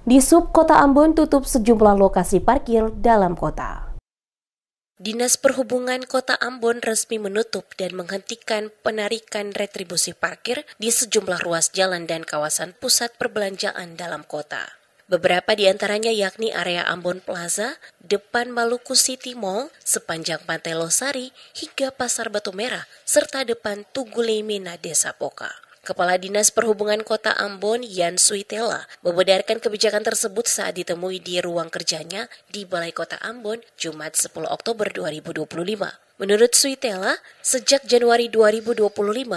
Di Sub Kota Ambon tutup sejumlah lokasi parkir dalam kota. Dinas Perhubungan Kota Ambon resmi menutup dan menghentikan penarikan retribusi parkir di sejumlah ruas jalan dan kawasan pusat perbelanjaan dalam kota. Beberapa di antaranya yakni area Ambon Plaza, depan Maluku City Mall, sepanjang Pantai Losari, hingga Pasar Batu Merah, serta depan Tugu Leimena, Desa Poka. Kepala Dinas Perhubungan Kota Ambon, Yan Suitela, membenarkan kebijakan tersebut saat ditemui di ruang kerjanya di Balai Kota Ambon, Jumat 10 Oktober 2025. Menurut Suitela, sejak Januari 2025,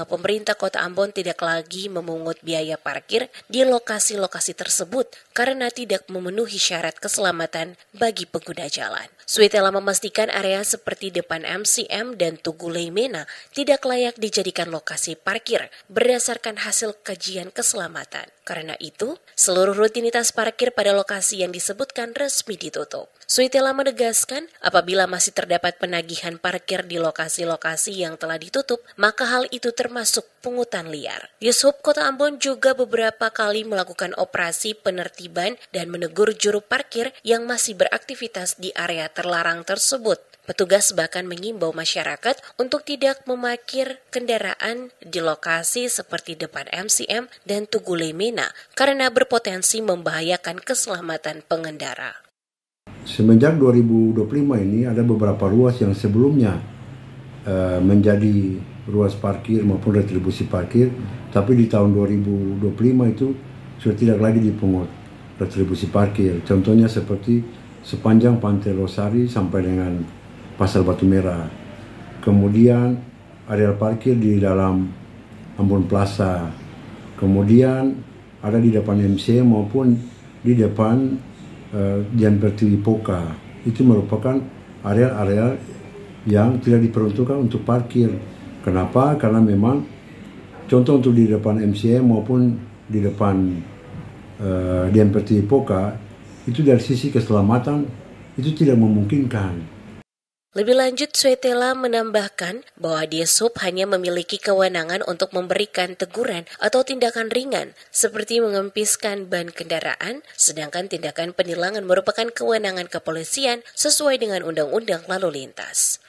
pemerintah Kota Ambon tidak lagi memungut biaya parkir di lokasi-lokasi tersebut karena tidak memenuhi syarat keselamatan bagi pengguna jalan. Suitela memastikan area seperti depan MCM dan Tugu Leimena tidak layak dijadikan lokasi parkir berdasarkan hasil kajian keselamatan. Karena itu, seluruh rutinitas parkir pada lokasi yang disebutkan resmi ditutup. Suitela menegaskan, apabila masih terdapat penagihan parkir di lokasi-lokasi yang telah ditutup, maka hal itu termasuk pungutan liar. Dishub Kota Ambon juga beberapa kali melakukan operasi penertiban dan menegur juru parkir yang masih beraktivitas di area terlarang tersebut. Petugas bahkan mengimbau masyarakat untuk tidak memarkir kendaraan di lokasi seperti depan MCM dan Tugu Leimena karena berpotensi membahayakan keselamatan pengendara. Semenjak 2025 ini ada beberapa ruas yang sebelumnya menjadi ruas parkir maupun retribusi parkir, tapi di tahun 2025 itu sudah tidak lagi dipungut retribusi parkir. Contohnya seperti sepanjang Pantai Losari sampai dengan Pasar Batu Merah. Kemudian area parkir di dalam Ambon Plaza. Kemudian ada di depan MC maupun di depan Dian Pertiwi Poka. Itu merupakan area-area yang tidak diperuntukkan untuk parkir. Kenapa? Karena memang contoh untuk di depan MCM maupun di depan Dian Pertiwi Poka itu dari sisi keselamatan itu tidak memungkinkan. Lebih lanjut, Suitela menambahkan bahwa Dishub hanya memiliki kewenangan untuk memberikan teguran atau tindakan ringan seperti mengempiskan ban kendaraan, sedangkan tindakan penilangan merupakan kewenangan kepolisian sesuai dengan Undang-Undang Lalu Lintas.